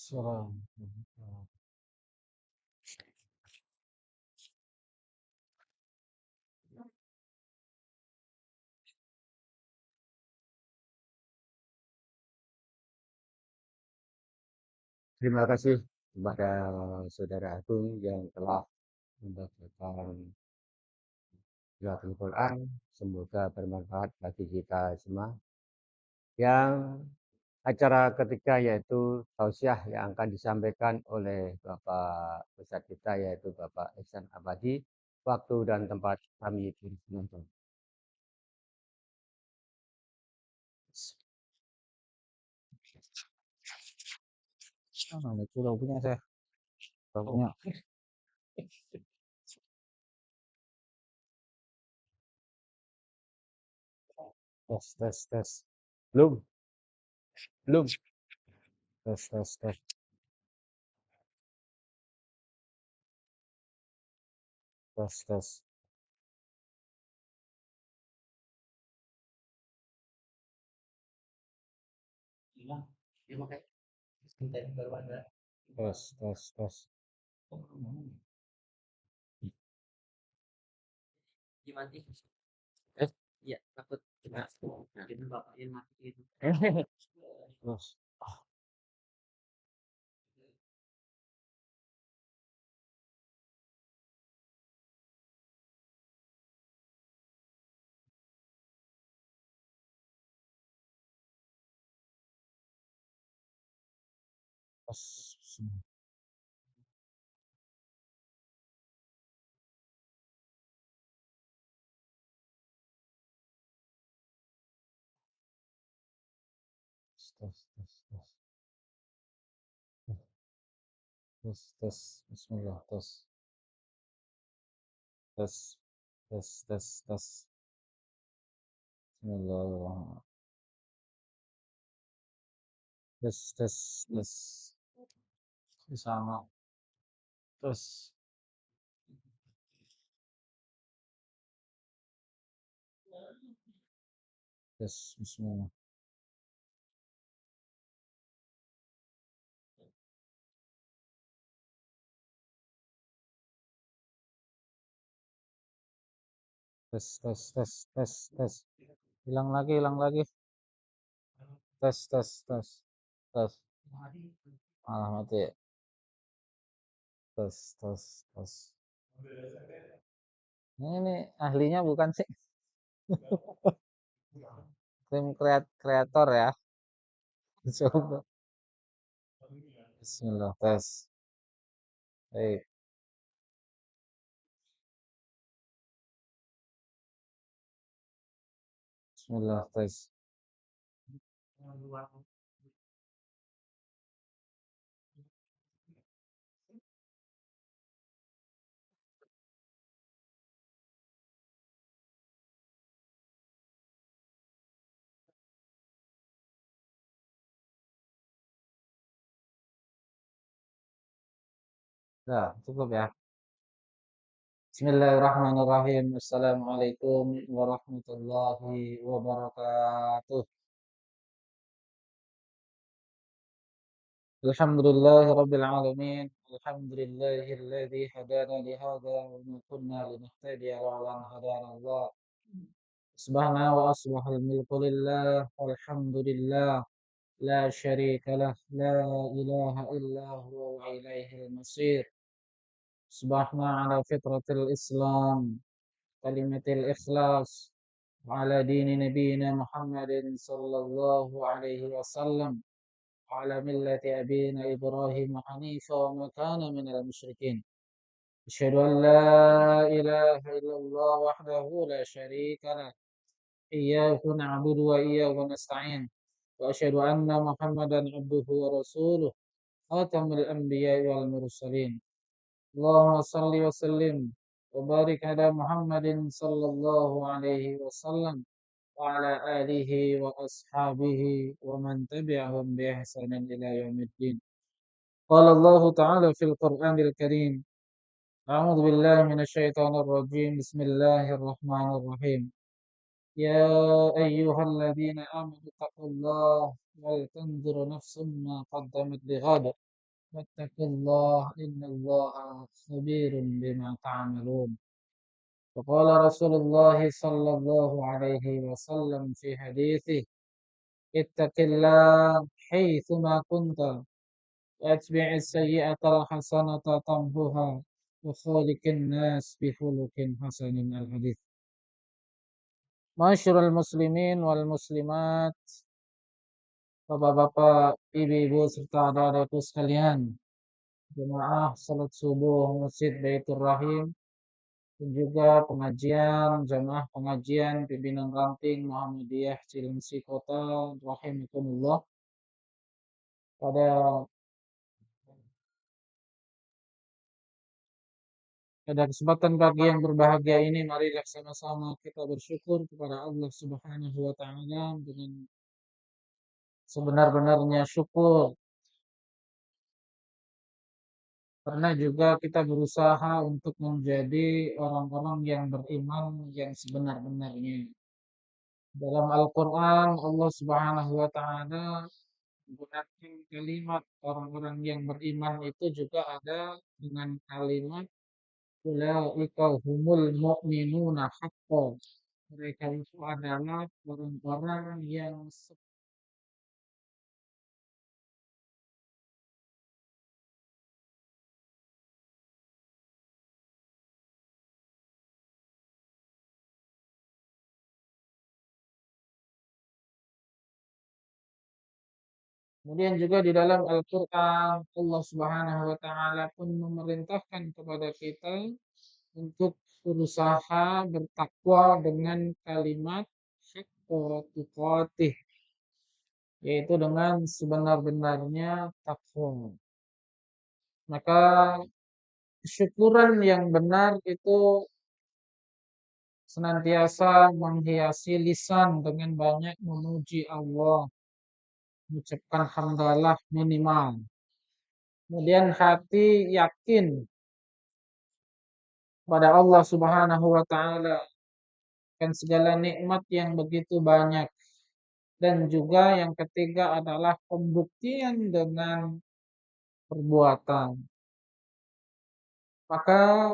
Salam. Terima kasih kepada saudara Agung yang telah membacakan Qiraatul Quran. Semoga bermanfaat bagi kita semua. Yang acara ketiga yaitu tausiah yang akan disampaikan oleh Bapak Ustadz kita yaitu Bapak Ihsan Abadi. Waktu dan tempat kami dipersilakan. Itu udah punya saya. Udah punya. Tes. Belum. Tes. Tes. Tes. Terus. Tes. Bismillah, tes. Bismillahirrahmanirrahim. Tes. Sama. Tes. Bismillah. Tes. Hilang lagi. Tes. Malah mati. Tes. Ini ahlinya bukan sih. Tim kreator ya. Coba. Bismillah, tes. Baik. Bismillah, tes. Nah, cukup ya. Bismillahirrahmanirrahim. Assalamualaikum warahmatullahi wabarakatuh. Alhamdulillahi rabbil alamin. Alhamdulillahilladzi hadana li hadza wa ma kunna linahtadiya lawla an hadana Allah. Subhana wa asbahal mulku lillah walhamdulillah la syarika lah la ilaha illa huwa wa ilaihil masir. Subhana ala fitratil Islam kalimatil ikhlas وعلى دين نبينا محمد صلى الله عليه وسلم وعلى ملة أبينا إبراهيم حنيفا وما كان من المشركين أشهد أن لا إله إلا الله وحده لا شريك له إياه نعبد وإياه نستعين وأشهد أن محمدا عبده ورسوله خاتم الأنبياء والمرسلين اللهم صل وسلم وبارك على محمد صلى الله عليه وسلم وعلى آله وأصحابه ومن تبعهم بإحسان إلى يوم الدين. قال الله تعالى في القرآن الكريم: أعوذ بالله من الشيطان الرجيم. بسم الله الرحمن الرحيم. يا أيها الذين آمنوا اتقوا الله ولتنظر نفس ما قدمت لغد واتقوا الله إن الله خبير بما تعملون. وقال رسول الله صلى الله عليه وسلم في حديثه: اتق الله حيثما كنت واتبع السيئة الحسنة تمحها وخالق الناس بخلق حسن. الحديث. Masyarul muslimin wal muslimat, bapak-bapak, ibu-ibu serta adik-adikku sekalian, jemaah salat subuh Masjid Baitur Rahim dan juga pengajian jemaah pengajian pimpinan ranting Muhammadiyah Cilengsi Kota rahimakumullah. Pada pada kesempatan pagi yang berbahagia ini, mari sama-sama kita bersyukur kepada Allah Subhanahu wa taala dengan sebenar-benarnya syukur. Karena juga kita berusaha untuk menjadi orang-orang yang beriman yang sebenar-benarnya. Dalam Al-Quran, Allah Subhanahu wa Ta'ala menggunakan kalimat orang-orang yang beriman itu juga ada dengan kalimat ulaika humul mu'minuna haqqan. Mereka itu adalah orang-orang yang kemudian juga di dalam Al-Quran Allah Subhanahu wa Ta'ala pun memerintahkan kepada kita untuk berusaha bertakwa dengan kalimat haqqa tuqatih, yaitu dengan sebenar-benarnya takwa. Maka kesyukuran yang benar itu senantiasa menghiasi lisan dengan banyak memuji Allah, mengucapkan hamdalah minimal. Kemudian hati yakin pada Allah Subhanahu wa Ta'ala dan segala nikmat yang begitu banyak. Dan juga yang ketiga adalah pembuktian dengan perbuatan. Maka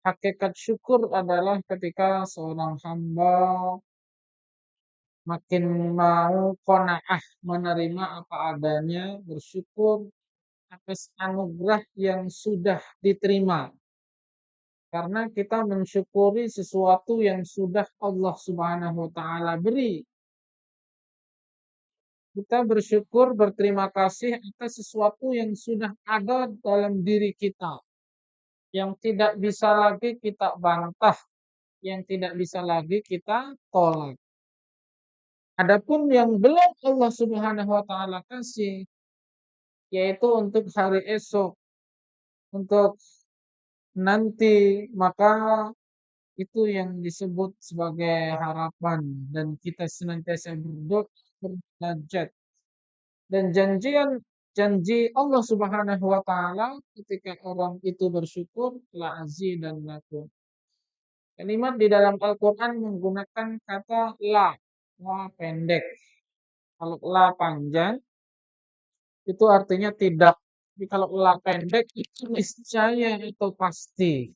hakikat syukur adalah ketika seorang hamba makin mau qanaah menerima apa adanya, bersyukur atas anugerah yang sudah diterima. Karena kita mensyukuri sesuatu yang sudah Allah Subhanahu wa Ta'ala beri. Kita bersyukur, berterima kasih atas sesuatu yang sudah ada dalam diri kita, yang tidak bisa lagi kita bantah, yang tidak bisa lagi kita tolak. Adapun yang belum Allah Subhanahu wa Ta'ala kasih, yaitu untuk hari esok, untuk nanti, maka itu yang disebut sebagai harapan, dan kita senantiasa berdoa bermunajat. Dan janji Allah Subhanahu wa Ta'ala ketika orang itu bersyukur, la azidannakum. Kalimat di dalam Al-Quran menggunakan kata la, la pendek. Kalau la panjang itu artinya tidak. Tapi kalau la pendek itu niscaya, itu pasti.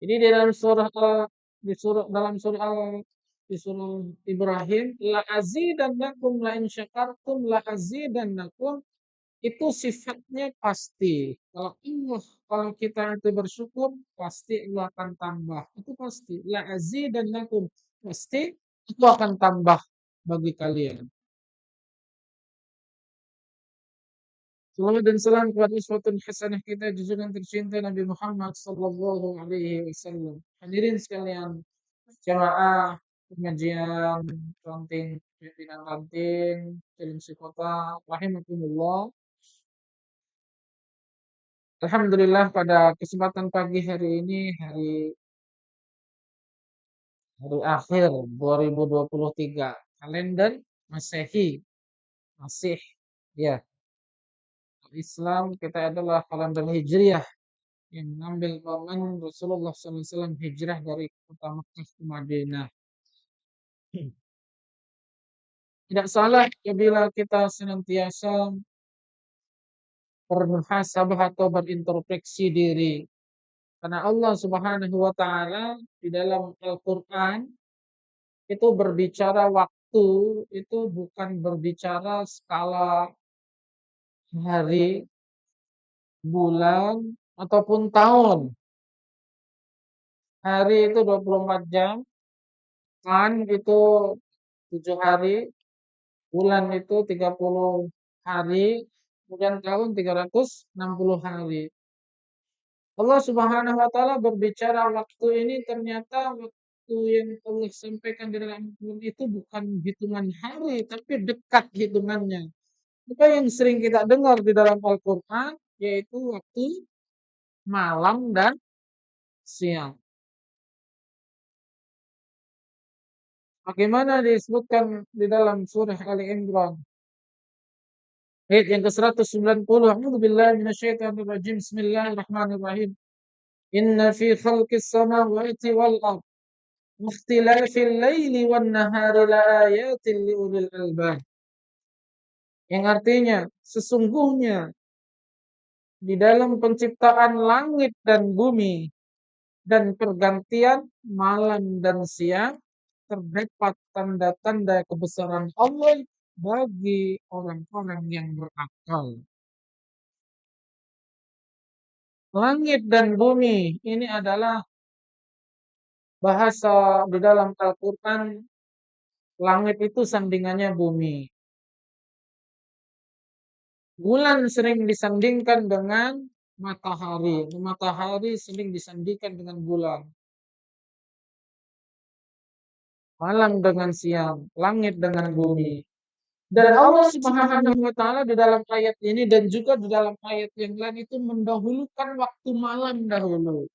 Jadi di dalam surah di surah Ibrahim, la azidannakum la in syakartum la azidannakum, itu sifatnya pasti. Kalau kita itu bersyukur, pasti Allah akan tambah. Itu pasti. La azidannakum, pasti itu akan tambah bagi kalian. Salawat dan salam kepada uswatun hasanah kita, junjungan tercinta Nabi Muhammad sallallahu alaihi wasallam. Hadirin sekalian, jamaah pengajian ranting pimpinan ranting Cilengsi Kota rahimakumullah. Alhamdulillah pada kesempatan pagi hari ini, hari akhir 2023 kalender Masehi, masih ya Islam kita adalah kalender Hijriah yang mengambil momen Rasulullah SAW hijrah dari kota Makkah ke Madinah. Tidak salah apabila kita senantiasa bermuhasabah atau berintrospeksi diri. Karena Allah Subhanahu wa taala di dalam Al-Qur'an itu berbicara waktu, itu bukan berbicara skala hari, bulan, ataupun tahun. Hari itu 24 jam, kan itu 7 hari, bulan itu 30 hari, kemudian tahun 360 hari. Allah Subhanahu wa taala berbicara waktu ini ternyata waktu yang Allah sampaikan di dalam Al-Quran itu bukan hitungan hari, tapi dekat hitungannya. Apa yang sering kita dengar di dalam Al-Quran yaitu waktu malam dan siang. Bagaimana disebutkan di dalam surah Ali Imran ayat yang ke-190. A'udzubillahi minasyaitonirrajim. Bismillahirrahmanirrahim. Inna fi khalqis samawati wal ardh wa ikhtilafil laili wan nahari laayatin liulil albab. Yang artinya sesungguhnya di dalam penciptaan langit dan bumi dan pergantian malam dan siang terdapat tanda-tanda kebesaran Allah bagi orang-orang yang berakal. Langit dan bumi ini adalah bahasa di dalam Al-Quran. Langit itu sandingannya bumi. Bulan sering disandingkan dengan matahari. Matahari sering disandingkan dengan bulan. Malam dengan siang, langit dengan bumi. Dan Allah Subhanahu wa taala di dalam ayat ini dan juga di dalam ayat yang lain itu mendahulukan waktu malam dahulu.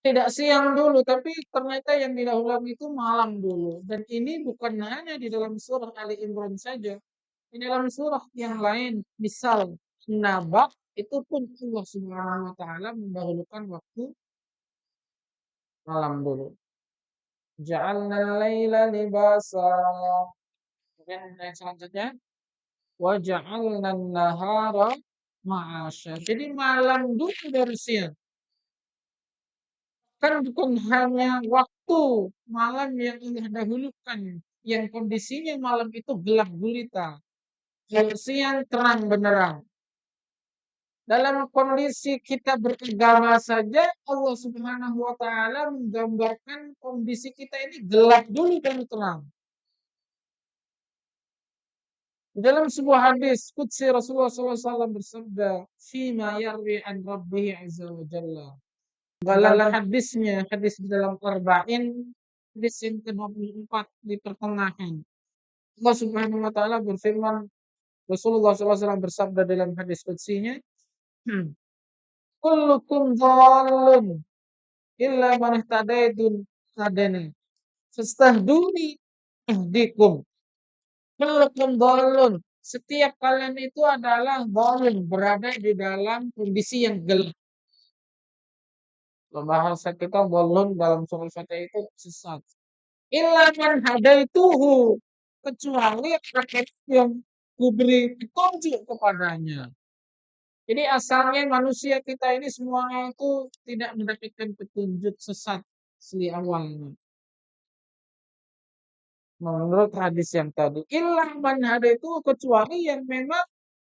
Tidak siang dulu, tapi ternyata yang didahulukan itu malam dulu. Dan ini bukan hanya di dalam surah Ali Imran saja. Di dalam surah yang lain, misal Naba, itu pun Allah Subhanahu wa taala mendahulukan waktu malam dulu. Ja'alna al-laila libasa. Kemudian yang selanjutnya wa ja'alna an-nahara ma'asya. Jadi malam dulu dari siang. Kan bukan hanya waktu malam yang Allah dahulukan, yang kondisinya malam itu gelap gulita. Kalau siang terang benderang. Dalam kondisi kita beragama saja Allah Subhanahu wa taala menggambarkan kondisi kita ini gelap dulu baru terang. Dalam sebuah hadis qudsi Rasulullah SAW bersabda, "Fima yarwi an Rabbih azza wa jalla." Dalam hadisnya, hadis di dalam Arba'in, hadis yang ke-24 di pertengahan. Allah Subhanahu wa taala berfirman, Rasulullah SAW bersabda dalam hadis qudsinya, "Kullukum dhallun illa man ihtadaitun hadani. Fastahduni ahdikum." Kullukum dhallun. Setiap kalian itu adalah dhalun, berada di dalam kondisi yang gelap. Bahasa kita dhalun dalam surah Fatihah itu sesat. Illa man hadaituhu, kecuali orang yang kuberi petunjuk kepadanya. Jadi asalnya manusia kita ini semuanya itu tidak mendapatkan petunjuk, sesat asli awalnya. Menurut hadis yang tadi, illa man hadaituhu, kecuali yang memang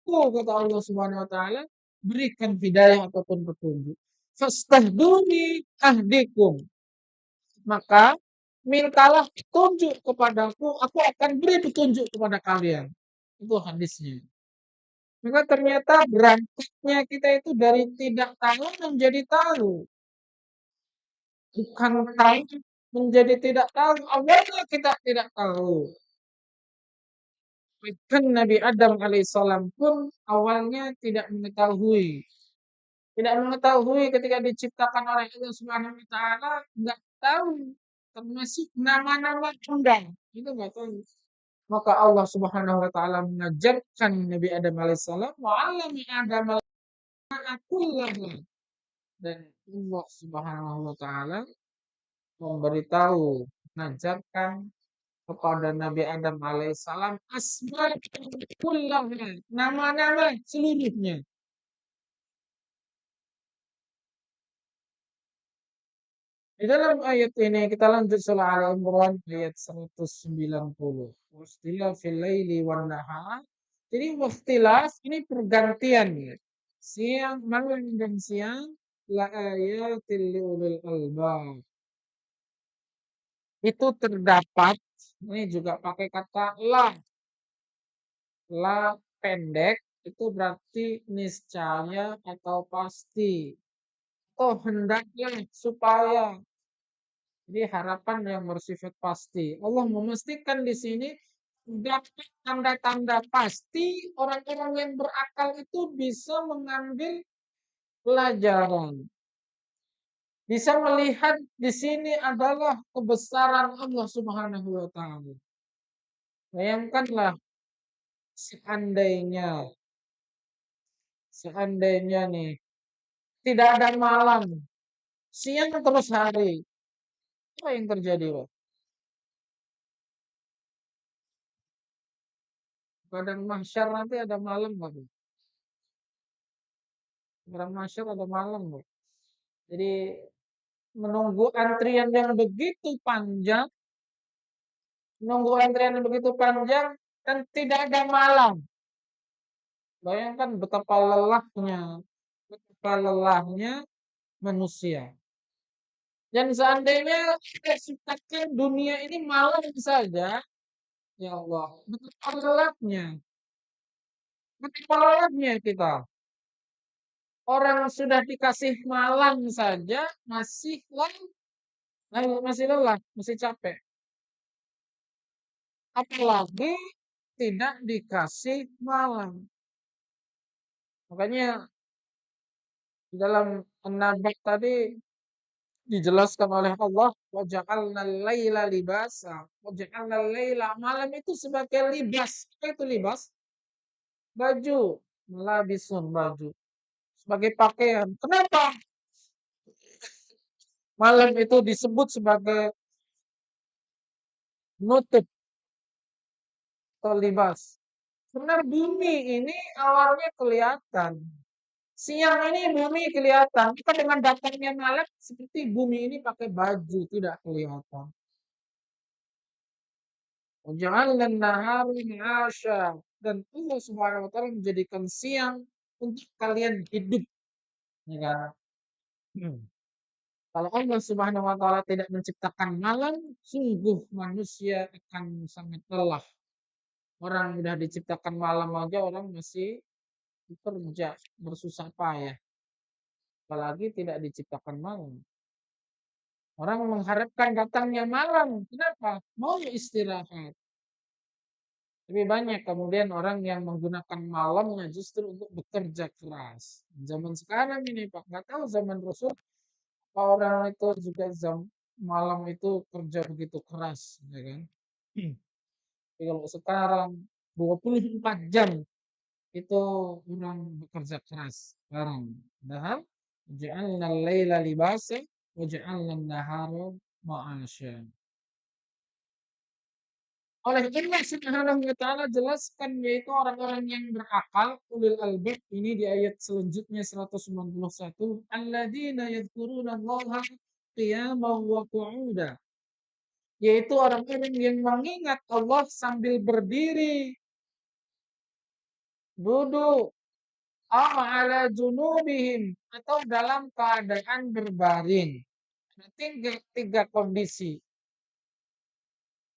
kata Allah Subhanahu wa taala berikan hidayah ataupun petunjuk. Fastahduni ahdikum. Maka mintalah petunjuk kepadaku, aku akan beri petunjuk kepada kalian. Itu hadisnya. Maka ternyata berangkatnya kita itu dari tidak tahu menjadi tahu. Bukan tahu menjadi tidak tahu. Awalnya kita tidak tahu. Bahkan Nabi Adam alaihissalam pun awalnya tidak mengetahui. Tidak mengetahui ketika diciptakan oleh Allah Subhanahu wa taala, enggak tahu termasuk nama-nama undang. Itu enggak tahu. Maka Allah Subhanahu wa taala mengajarkan Nabi Adam alaihissalam, wa 'allama Adam kullaha. Dan Allah Subhanahu wa taala memberitahu, mengajarkan kepada Nabi Adam alaihissalam asma kullaha, nama-nama seluruhnya. Di dalam ayat ini kita lanjut surah Al Imran ayat 190. Wastilah fil laili wan nahar. Jadi wastilah ini pergantian ya. Siang, malam dan siang la ayatil liulil albab. Itu terdapat ini juga pakai kata la pendek itu berarti niscaya atau pasti. Oh, hendaknya supaya. Jadi harapan yang bersifat pasti. Allah memastikan di sini dapat tanda-tanda pasti orang-orang yang berakal itu bisa mengambil pelajaran. Bisa melihat di sini adalah kebesaran Allah Subhanahu wa taala. Bayangkanlah seandainya seandainya nih tidak ada malam, siang terus hari. Apa yang terjadi, Pak? Padang mahsyar nanti ada malam, Pak. Padang mahsyar ada malam, Pak. Jadi menunggu antrian yang begitu panjang, menunggu antrian yang begitu panjang dan tidak ada malam. Bayangkan betapa lelahnya manusia. Dan seandainya kita ciptakan dunia ini malam saja, ya Allah, betapa lelahnya kita. Orang sudah dikasih malam saja masih lelah, masih capek. Apalagi tidak dikasih malam. Makanya di dalam An-Naba tadi dijelaskan oleh Allah, wa ja'alnal laila libasa. Wa ja'alnal laila malam itu sebagai libas. Apa itu libas? Baju, melabisun baju. Sebagai pakaian. Kenapa malam itu disebut sebagai nutup atau libas? Sebenarnya bumi ini awalnya kelihatan. Siang ini bumi kelihatan. Kita dengan datangnya malam seperti bumi ini pakai baju tidak kelihatan. Ja'alna nahari ma'asya. Dan Allah Subhanahu wa taala menjadikan siang untuk kalian hidup, ya kan? Hmm. Kalau Allah Subhanahu wa taala tidak menciptakan malam, sungguh manusia akan sangat lelah. Orang sudah diciptakan malam aja orang masih bekerja, bersusah payah. Apalagi tidak diciptakan malam. Orang mengharapkan datangnya malam. Kenapa? Mau istirahat. Lebih banyak kemudian orang yang menggunakan malamnya justru untuk bekerja keras. Zaman sekarang ini Pak, nggak tahu zaman Rasul, apa orang itu juga malam itu kerja begitu keras, ya kan? Tapi kalau sekarang 24 jam itu orang bekerja keras sekarang. Padahal ja'alna al-laila libasa wa ja'alna an-nahara ma'asya. Oleh Allah Subhanahu wa taala jelaskan yaitu orang-orang yang berakal, ulil albab ini di ayat selanjutnya 191, alladzina yadhkurunallaha qiyaman wa qu'udan. Yaitu orang-orang yang mengingat Allah sambil berdiri, duduk, ala junubihim atau dalam keadaan berbaring. Ada tiga kondisi.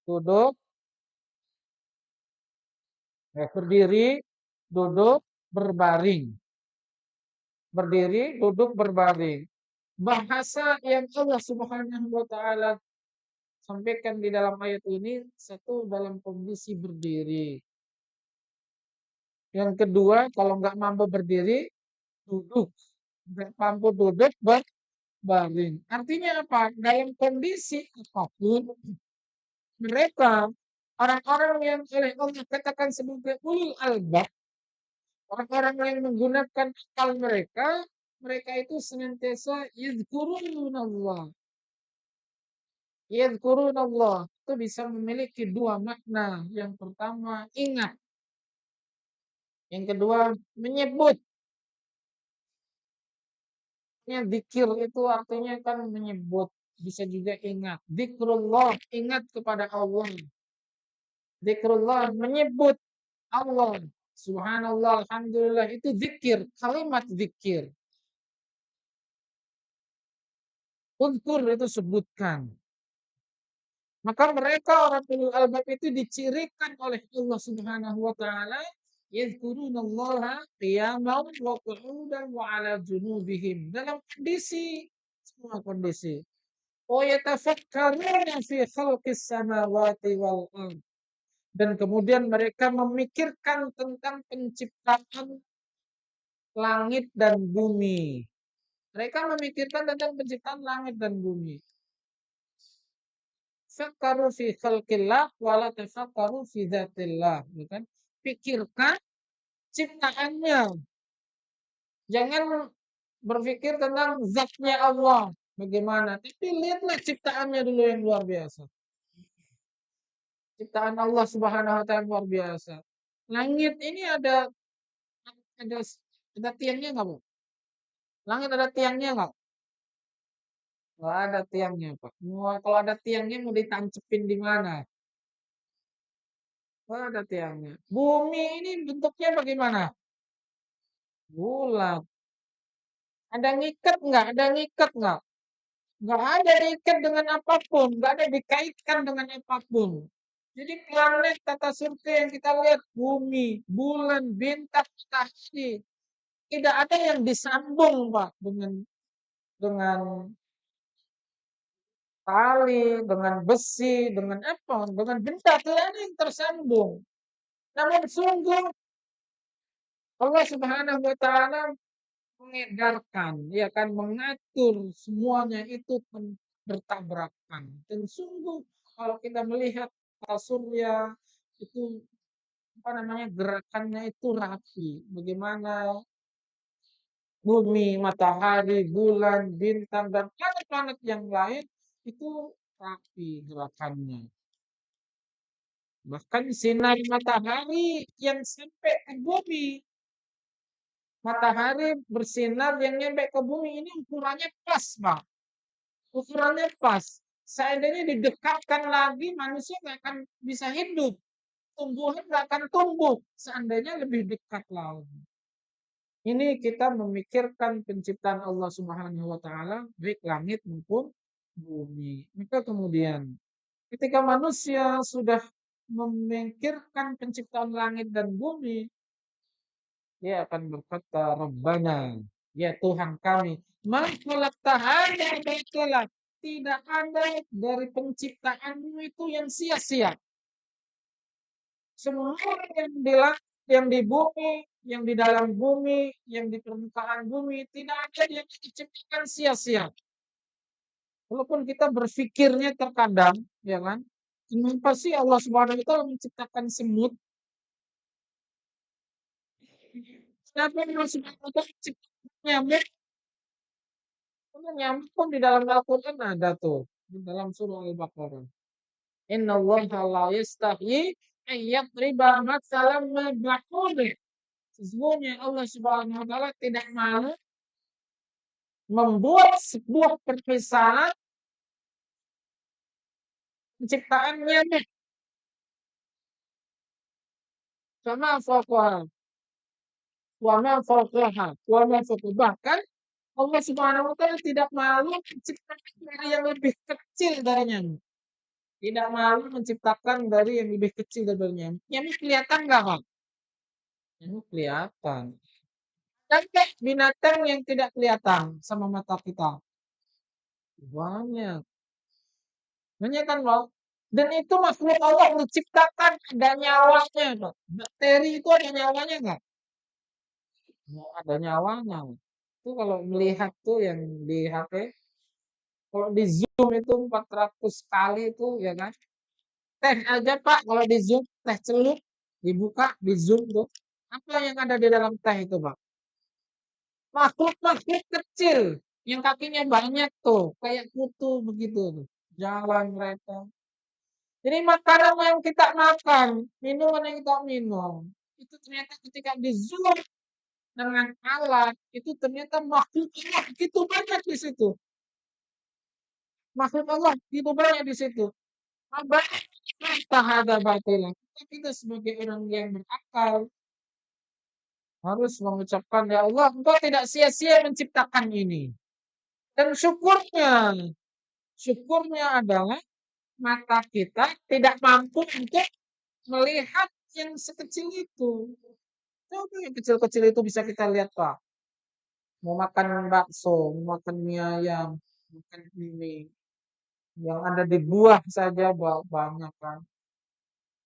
Duduk, berdiri, duduk, berbaring. Berdiri, duduk, berbaring. Bahasa yang Allah Subhanahu wa taala sampaikan di dalam ayat ini satu dalam kondisi berdiri. Yang kedua, kalau nggak mampu berdiri, duduk. Nggak mampu duduk, berbaring. Artinya apa? Dalam kondisi apapun, mereka orang-orang yang oleh Allah katakan sebagai ulul albab, orang-orang yang menggunakan akal mereka, mereka itu senantiasa yadhkurunallah. Yadhkurunallah itu bisa memiliki dua makna. Yang pertama, ingat. Yang kedua, menyebut. Zikir itu artinya kan menyebut. bisa juga ingat. Zikrullah, ingat kepada Allah. Zikrullah, menyebut Allah. Subhanallah, alhamdulillah, itu zikir, kalimat zikir. Uzkur itu sebutkan. Maka mereka orang ulul albab itu dicirikan oleh Allah Subhanahu wa taala yadhkurunallaha qiyaman wa qu'udan wa 'ala junubihim, dalam kondisi semua kondisi. Wa yatafakkaruna fi khalqis samawati wal ard, dan kemudian mereka memikirkan tentang penciptaan langit dan bumi. Mereka memikirkan tentang penciptaan langit dan bumi. Fakkaru fi khalqillah wala tafakkaru fi dzatillah, gitu kan? Pikirkan ciptaannya. Jangan berpikir tentang zatnya Allah bagaimana, tapi lihatlah ciptaannya dulu yang luar biasa. Ciptaan Allah Subhanahu wa taala luar biasa. Langit ini ada ada tiangnya nggak, Bu? Langit ada tiangnya nggak? Nggak ada tiangnya, Pak. Kalau ada tiangnya mau ditancepin di mana? Nggak ada tiangnya. Bumi ini bentuknya bagaimana? Bulat. Ada ngikat nggak? Ada ngikat nggak? Nggak ada diikat dengan apapun. Nggak ada dikaitkan dengan apapun. Jadi planet tata surya yang kita lihat, bumi, bulan, bintang, matahari, tidak ada yang disambung, Pak, dengan tali, dengan besi, dengan apa, dengan benda, tidak ada yang tersambung. Namun sungguh Allah Subhanahu wa taala mengedarkan, ya kan, mengatur semuanya itu bertabrakan. Dan sungguh kalau kita melihat surya itu apa namanya, gerakannya itu rapi. Bagaimana bumi, matahari, bulan, bintang, dan planet-planet yang lain itu rapi gerakannya. Bahkan sinar matahari yang sampai ke bumi, matahari bersinar yang nyampe ke bumi ini ukurannya pas, Bang. Ukurannya pas. Seandainya didekatkan lagi, manusia nggak akan bisa hidup. Tumbuhan nggak akan tumbuh. Seandainya lebih dekat lagi. Ini kita memikirkan penciptaan Allah Subhanahu wa taala, baik langit maupun bumi. Maka kemudian ketika manusia sudah memikirkan penciptaan langit dan bumi, dia akan berkata, Rabbana, ya Tuhan kami, ma khalaqta hadza batila. Tidak ada dari penciptaanmu itu yang sia-sia. Semua yang di bumi, yang di dalam bumi, yang di permukaan bumi, tidak ada yang diciptakan sia-sia. Walaupun kita berpikirnya terkadang, ya kan, kenapa sih Allah Subhanahu wa taala menciptakan semut? Kenapa Allah Subhanahu wa taala menciptakan nyamuk? Karena nyamuk pun di dalam Al-Qur'an ada tuh, di dalam surah Al-Baqarah. Innallaha la yastahyi an yadriba mathalan ma ba'udah. Sesungguhnya Allah Subhanahu wa taala tidak malu membuat sebuah permisalan penciptaannya nih. Sama fawqaha wa ma fawqaha wa ma fawqaha. Bahkan Allah Subhanahu wa taala tidak malu menciptakan dari yang lebih kecil darinya. Tidak malu menciptakan dari yang lebih kecil darinya. Nyamuk kelihatan nggak, Pak? Nyamuk kelihatan. Dan binatang yang tidak kelihatan sama mata kita. Banyak. Banyak kan, Pak? Dan itu makhluk Allah diciptakan ada nyawanya, Pak. Bakteri itu ada nyawanya nggak? Nggak ada nyawanya. Itu kalau melihat tuh yang di HP, kalau di zoom itu 400 kali itu, ya kan? Teh aja, Pak, kalau di zoom, teh celup, dibuka, di zoom tuh. Apa yang ada di dalam teh itu, Pak? Makhluk-makhluk kecil yang kakinya banyak tuh, kayak kutu begitu tuh. Jalan mereka. Jadi makanan yang kita makan, minuman yang kita minum, itu ternyata ketika di zoom dengan alat, itu ternyata makhluk Allah begitu banyak di situ. Makhluk Allah itu banyak di situ. Tahada batilah. Kita sebagai orang yang berakal harus mengucapkan, ya Allah, Engkau tidak sia-sia menciptakan ini. Dan syukurnya adalah mata kita tidak mampu untuk melihat yang sekecil itu. Coba yang kecil-kecil itu bisa kita lihat, Pak. Mau makan bakso, mau makan mie ayam, makan ini. Yang ada di buah saja banyak kan.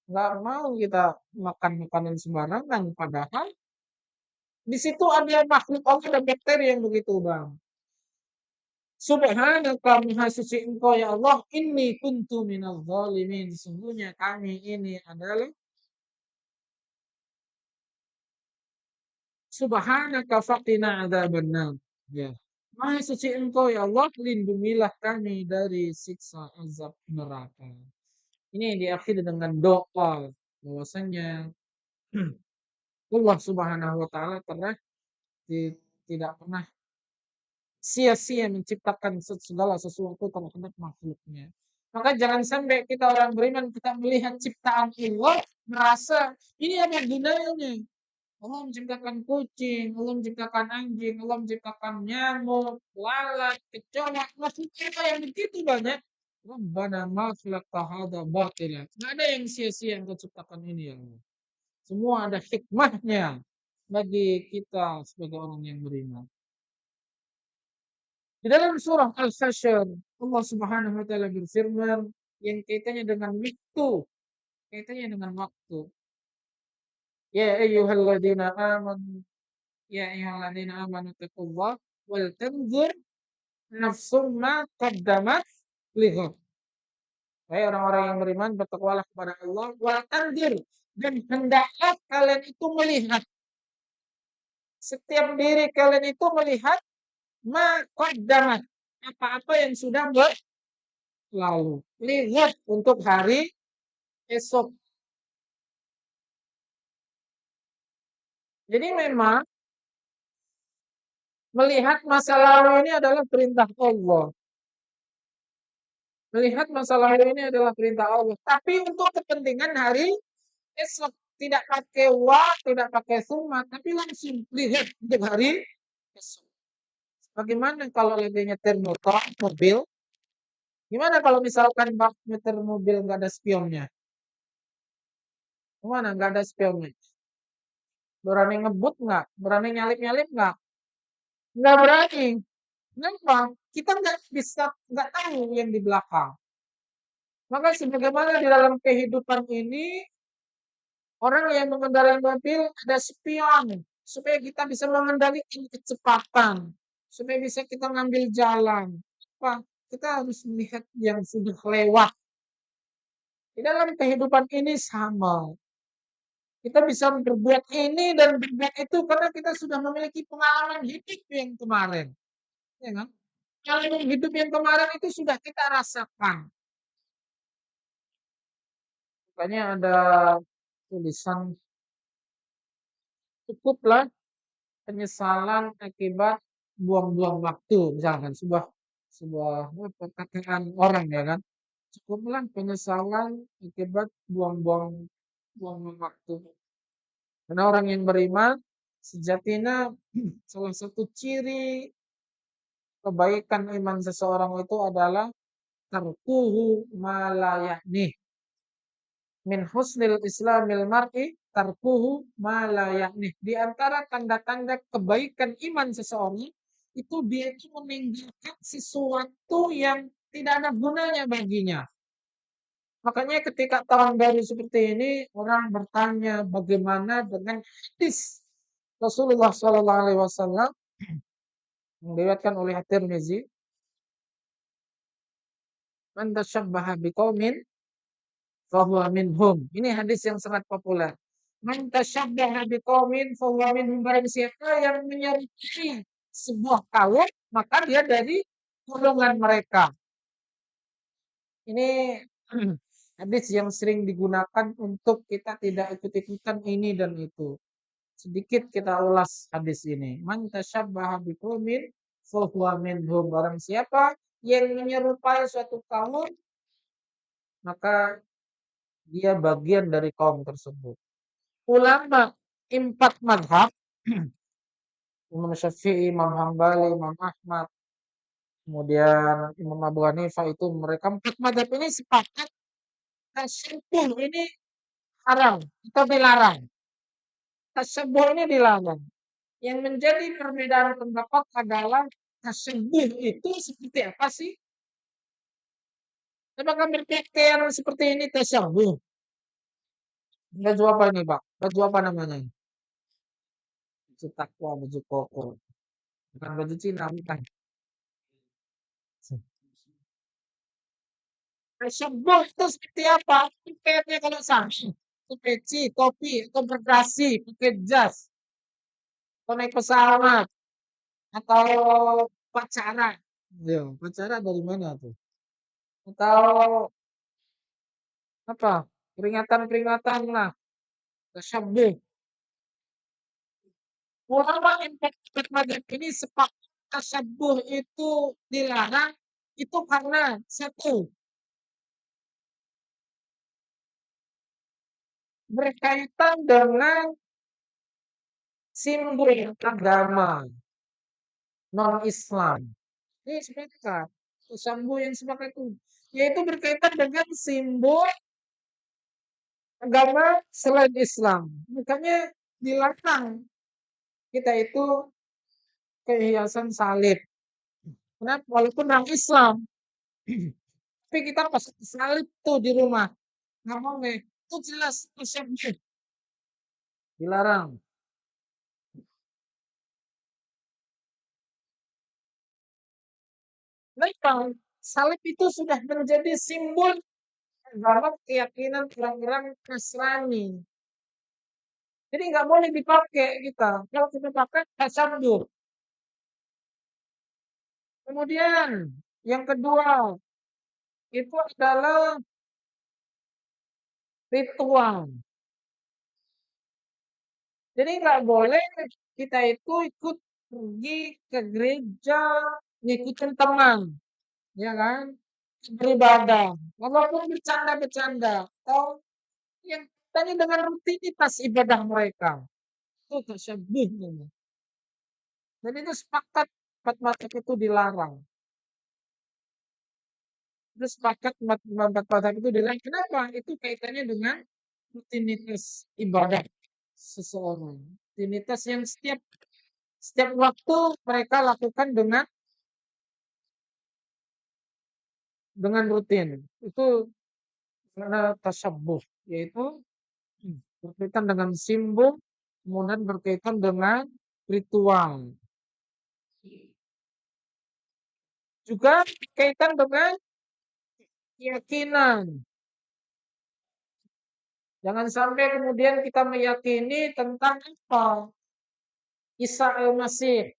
Nggak mau kita makan makanan sembarangan. Padahal di situ ada makhluk Allah dan bakteri yang begitu, Bang. Subhanaka maha suci engkau ya Allah, inni kuntu minal zalimin. Sesungguhnya kami ini adalah subhanaka faqina adzabannar. Ya. Maha suci engkau ya Allah, lindungilah kami dari siksa azab neraka. Ini diakhiri dengan doa bahwasanya Allah Subhanahu wa taala tidak pernah sia-sia menciptakan segala sesuatu terhadap makhluknya. Maka jangan sampai kita orang beriman kita melihat ciptaan Allah merasa ini apa gunanya? Allah menciptakan kucing, Allah menciptakan anjing, Allah menciptakan nyamuk, lalat, kecoa, maksudnya apa yang begitu banyak? Rabbana ma khalaqta hadza batila. Enggak ada yang sia-sia yang kau ciptakan ini ya Allah. Semua ada hikmahnya bagi kita sebagai orang yang beriman. Di dalam surah Al-Hasyr, Allah Subhanahu wa taala berfirman yang kaitannya dengan waktu, kaitannya dengan waktu. Ya ayyuhalladzina amanu ya ayyuhalladzina amanu taqullah wal tanzur nafsum ma qaddamat lighad. Hai orang-orang yang beriman, bertakwalah kepada Allah wal tanzur dan hendaklah kalian itu melihat, setiap diri kalian itu melihat ma qaddamat, apa-apa yang sudah berlalu. Lihat untuk hari esok. Jadi memang melihat masa lalu ini adalah perintah Allah. Melihat masa lalu ini adalah perintah Allah. Tapi untuk kepentingan hari esok. Tidak pakai wa, tidak pakai summa. Tapi langsung lihat untuk hari esok. Bagaimana kalau lagi nyetir motor, mobil? Gimana kalau misalkan bak nyetir mobil nggak ada spionnya? Gimana nggak ada spionnya? Berani ngebut nggak? Berani nyalip-nyalip nggak? Nggak berani. Kenapa? Kita nggak tahu yang di belakang. Maka sebagaimana di dalam kehidupan ini, orang yang mengendarai mobil ada spion supaya kita bisa mengendalikan kecepatan, supaya bisa kita ngambil jalan. Apa? Kita harus melihat yang sudah lewat. Di dalam kehidupan ini sama. Kita bisa berbuat ini dan berbuat itu karena kita sudah memiliki pengalaman hidup yang kemarin. Ya kan? Pengalaman hidup yang kemarin itu sudah kita rasakan. Makanya ada tulisan cukuplah penyesalan akibat buang-buang waktu, misalkan sebuah sebuah perkataan orang ya kan. Cukuplah penyesalan akibat buang-buang waktu. Karena orang yang beriman sejatinya salah satu ciri kebaikan iman seseorang itu adalah tarkuhu malayani. Min husnil islamil mar'i tarkuhu malayani. Di antara tanda-tanda kebaikan iman seseorang itu dia itu meninggalkan sesuatu yang tidak ada gunanya baginya. Makanya ketika tahun baru seperti ini orang bertanya bagaimana dengan hadis Rasulullah Shallallahu Alaihi Wasallam yang diriwayatkan oleh At-Tirmizi, "Man tasyabbaha biqaumin fahuwa minhum." Ini hadis yang sangat populer. Man tasyabbaha biqaumin fahuwa minhum. Barang siapa yang menyerupai sebuah kaum, maka dia dari golongan mereka. Ini hadis yang sering digunakan untuk kita tidak ikut-ikutan ini dan itu. Sedikit kita ulas hadis ini. Man tasyabbaha biqaumin fahuwa minhum. Barang siapa yang menyerupai suatu kaum, maka dia bagian dari kaum tersebut. Ulama empat madhab, Imam Syafi'i, Imam Hambali, Imam Ahmad, kemudian Imam Abu Hanifah, itu mereka empat madhab ini sepakat tasyabbuh ini haram atau dilarang. Tasyabbuh ini dilarang. Yang menjadi perbedaan pendapat adalah tasyabbuh itu seperti apa sih? Apakah berpikir seperti ini tasyabbuh? Baju apa ini, Pak? Baju apa namanya? Baju takwa, baju koko. Bukan baju Cina, bukan. Tasyabbuh itu seperti apa? Pakaiannya kalau sama. Peci, topi, atau berdasi, pakai jas, atau naik pesawat, atau pacaran. Ya, pacaran dari mana tuh? Atau apa? Peringatan-peringatan lah. Tasyabbuh. Ulama empat mazhab ini sepakat tasyabbuh itu dilarang itu karena satu, berkaitan dengan simbol agama non-Islam. Ini sepakat. Tasyabbuh yang sepakat itu yaitu berkaitan dengan simbol agama selain Islam. Makanya dilarang kita itu kehiasan salib. Kenapa? Walaupun orang Islam, tapi kita pas salib tuh di rumah. Nggak mau nih. Itu jelas tasyabbuh. Dilarang. Kenapa? Salib itu sudah menjadi simbol dalam keyakinan orang-orang Nasrani. Jadi nggak boleh dipakai kita. Kalau kita pakai tasyabbuh. Kemudian yang kedua itu adalah ritual. Jadi nggak boleh kita itu ikut pergi ke gereja, ngikutin teman, ya kan? Beribadah, walaupun bercanda-bercanda, atau yang tadi dengan rutinitas ibadah mereka. Itu tasyabbuh namanya. Dan itu sepakat empat mazhab itu dilarang. Itu sepakat empat mazhab itu dilarang. Kenapa? Itu kaitannya dengan rutinitas ibadah seseorang. Rutinitas yang setiap waktu mereka lakukan dengan rutin. Itu karena tasyabbuh, yaitu berkaitan dengan simbol, kemudian berkaitan dengan ritual. Juga berkaitan dengan keyakinan. Jangan sampai kemudian kita meyakini tentang apa? Isa al-Masih,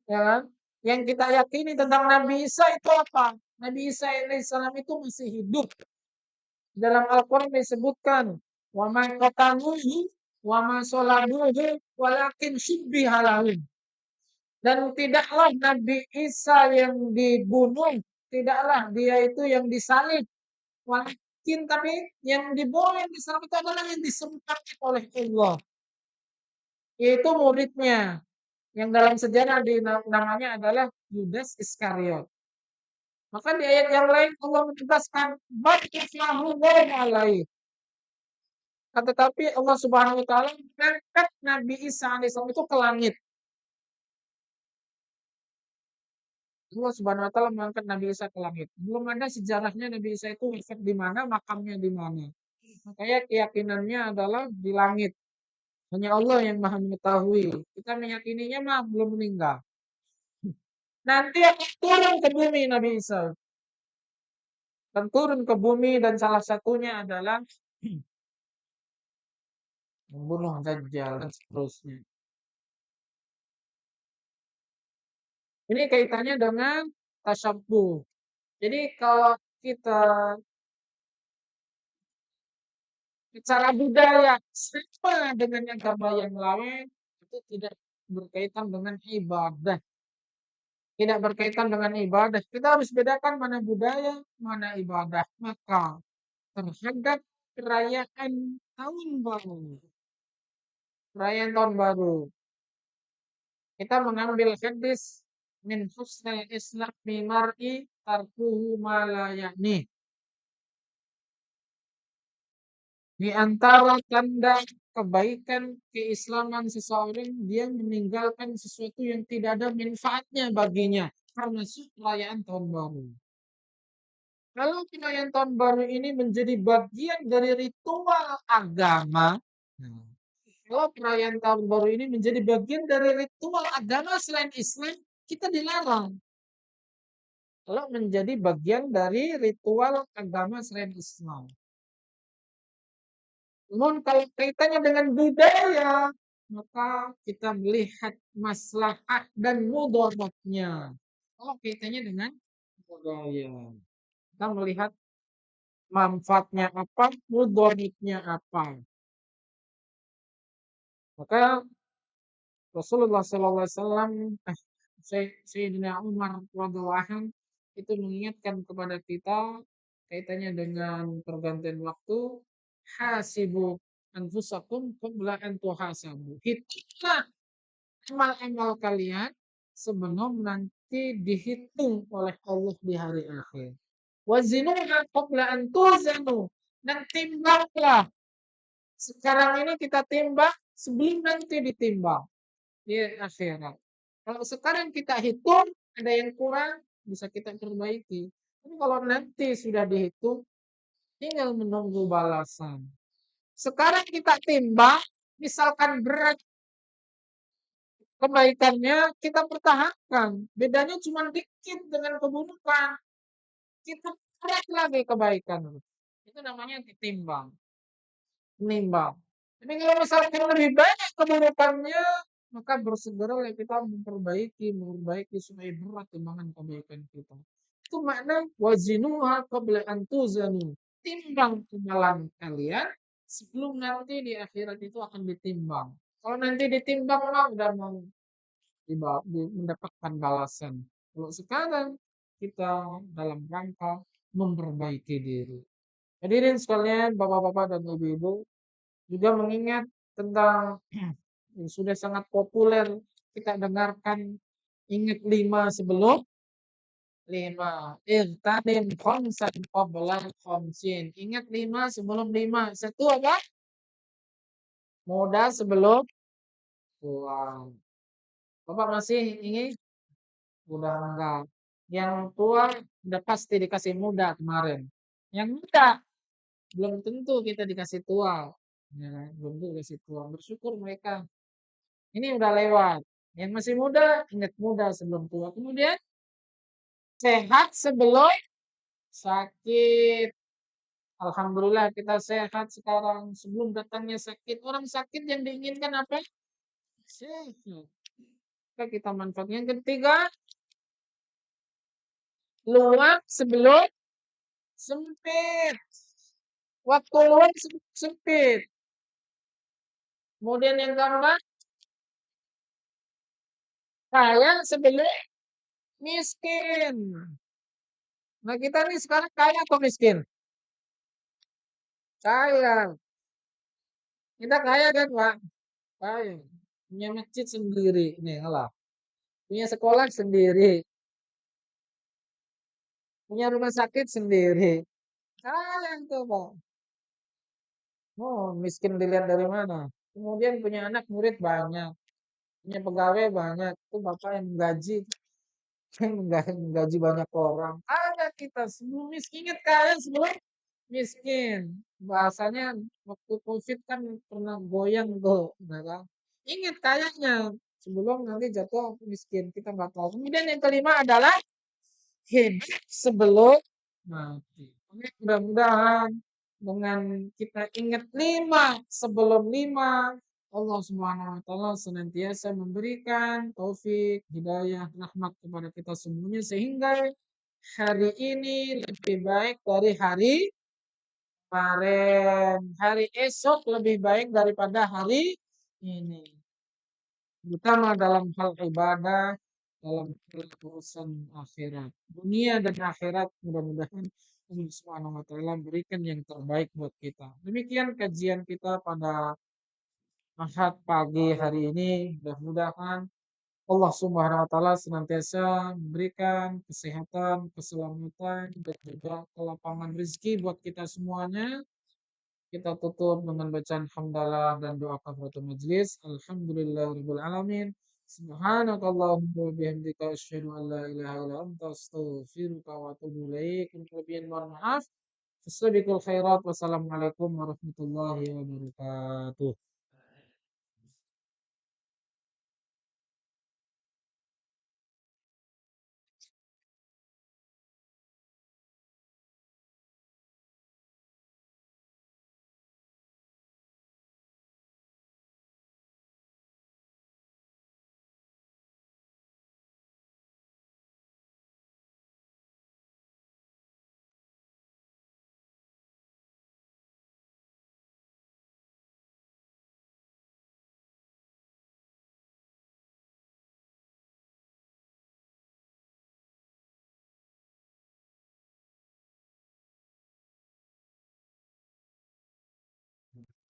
ya kan? Yang kita yakini tentang Nabi Isa itu apa? Nabi Isa alaihissalam itu masih hidup. Dalam Al-Quran disebutkan, wa ma qataluhu wa ma salabuhu walakin syubbiha lahum. Dan tidaklah Nabi Isa yang dibunuh, tidaklah dia itu yang disalib. Walakin tapi yang dibunuh, yang disalib itu adalah yang diserupakan oleh Allah, yaitu muridnya. Yang dalam sejarah namanya adalah Yudas Iskariot. Maka di ayat yang lain Allah menegaskan, "Ba'atsahu alaih." Tetapi Allah Subhanahu wa taala mengangkat Nabi Isa alaihissalam itu ke langit. Allah Subhanahu wa taala mengangkat Nabi Isa ke langit. Belum ada sejarahnya Nabi Isa itu wafat di mana, makamnya di mana. Makanya keyakinannya adalah di langit. Hanya Allah yang Maha mengetahui. Kita meyakininya mah belum meninggal. Nanti akan turun ke bumi Nabi Isa. Dan turun ke bumi dan salah satunya adalah membunuh Dajjal dan seterusnya. Ini kaitannya dengan tasyabbuh. Jadi kalau kita secara budaya sama dengan agama yang lain, itu tidak berkaitan dengan ibadah. tidak berkaitan dengan ibadah. Kita harus bedakan mana budaya, mana ibadah. Maka terhadap perayaan tahun baru, perayaan tahun baru, kita mengambil hadis min husnil islam mar'i tarkuhu ma la ya'ni. Di antara tanda kebaikan keislaman seseorang, dia meninggalkan sesuatu yang tidak ada manfaatnya baginya, termasuk perayaan tahun baru. Kalau perayaan tahun baru ini menjadi bagian dari ritual agama, nah, kalau perayaan tahun baru ini menjadi bagian dari ritual agama selain Islam, kita dilarang. Kalau menjadi bagian dari ritual agama selain Islam. Namun kalau kaitannya dengan budaya, maka kita melihat maslahat dan mudaratnya. Kalau kaitannya dengan budaya, kita melihat manfaatnya apa, mudaratnya apa. Maka Rasulullah SAW, Sayyidina Umar radhiyallahu itu mengingatkan kepada kita kaitannya dengan pergantian waktu, hasibu anfusakum qabla an tuhasabu. Hitunglah amal-amal kalian sebelum nanti dihitung oleh Allah di hari akhir. Wazinuha qabla an tuzanu, dan timbanglah. Sekarang ini kita timbang sebelum nanti ditimbang di akhirat. Kalau sekarang kita hitung ada yang kurang, bisa kita perbaiki. Tapi kalau nanti sudah dihitung, tinggal menunggu balasan. Sekarang kita timbang, misalkan berat kebaikannya, kita pertahankan. Bedanya cuma dikit dengan keburukan. Kita berat lagi kebaikan. Itu namanya ditimbang. Menimbang. Tapi kalau misalkan lebih banyak keburukannya, maka bersegeralah kita memperbaiki supaya berat timbangan kebaikan kita. Itu makna wazinuha qabla an tuzanu. Timbang amalan kalian sebelum nanti di akhirat itu akan ditimbang. Kalau nanti ditimbang lah udah mau mendapatkan balasan. Kalau sekarang kita dalam rangka memperbaiki diri. Hadirin sekalian, bapak-bapak dan ibu-ibu, juga mengingat tentang yang sudah sangat populer kita dengarkan, ingat 5 sebelum 5. Irtadim khamsan qabla khamsin. Ingat 5 sebelum 5. Satu apa? Muda sebelum tua. Bapak masih ingin? Udah enggak. Yang tua udah pasti dikasih muda kemarin. Yang muda belum tentu kita dikasih tua. Ya, belum tentu dikasih tua. Bersyukur mereka. Ini udah lewat. Yang masih muda, ingat muda sebelum tua. Kemudian sehat sebelum sakit. Alhamdulillah kita sehat sekarang. Sebelum datangnya sakit. Orang sakit yang diinginkan apa? Sehat. Maka kita manfaatnya. Yang ketiga, luang sebelum sempit. Waktu luang sempit. Kemudian yang keempat, kaya sebelum miskin. Nah kita nih sekarang kaya atau miskin? Kaya. Kita kaya kan Pak? Kaya. Punya masjid sendiri. Nih lah. Punya sekolah sendiri. Punya rumah sakit sendiri. Kaya tuh Pak. Oh, miskin dilihat dari mana? Kemudian punya anak murid banyak. Punya pegawai banyak. Itu Bapak yang gaji. Yang gaji banyak orang. Ada kita sebelum miskin. Ingat kalian sebelum miskin. Bahasanya waktu COVID kan pernah goyang tuh. Nah, kan? Ingat kayaknya sebelum nanti jatuh miskin. Kita nggak tahu. Kemudian yang kelima adalah hidup sebelum mati. Mudah-mudahan dengan kita ingat 5 sebelum 5, Allah Subhanahu wa taala senantiasa memberikan taufik, hidayah, rahmat kepada kita semuanya sehingga hari ini lebih baik dari hari kemarin, hari esok lebih baik daripada hari ini. Terutama dalam hal ibadah, dalam urusan akhirat. Dunia dan akhirat mudah-mudahan Allah Subhanahu wa taala berikan yang terbaik buat kita. Demikian kajian kita pada Ahad pagi hari ini. Mudah-mudahan Allah Subhanahu wa taala senantiasa memberikan kesehatan, keselamatan dan juga kelapangan rezeki buat kita semuanya. Kita tutup dengan bacaan hamdalah dan doa kafaratul majlis. Alhamdulillahirabbil alamin. Subhanakallahumma wa bihamdika asyhadu an la ilaha illa anta astaghfiruka wa atubu ilaik. Kelebihan mohon maaf. Fastabiqul khairat. Wassalamualaikum warahmatullahi wabarakatuh.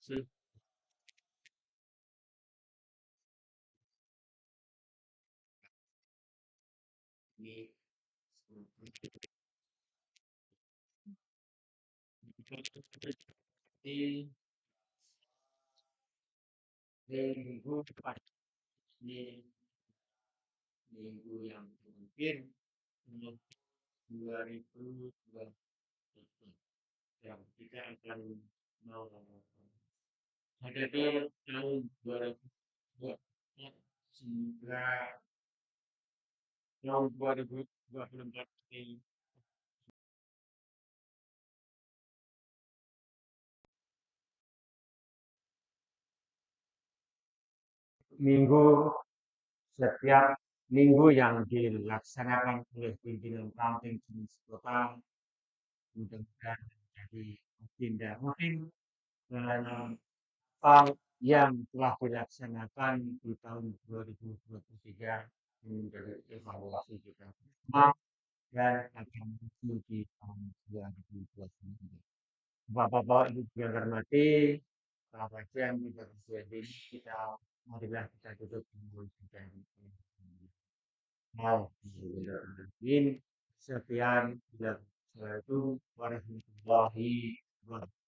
Di minggu depan, di minggu yang mungkin 2020 yang kita akan mau hadapi tahun 2024 sehingga tahun 2024 ini minggu setiap minggu yang dilaksanakan oleh pimpinan ranting jenis kota mudah-mudahan menjadi agenda rutin dan hal yang telah dilaksanakan di tahun 2023 menjadi evaluasi kita bersama dan akan menuju di tahun 2029. Bapak-bapak Ibu yang hormati, selamat siang juga jadi kita marilah kita duduk dengan dan Alhamdulillah. Sekian, warahmatullahi wabarakatuh.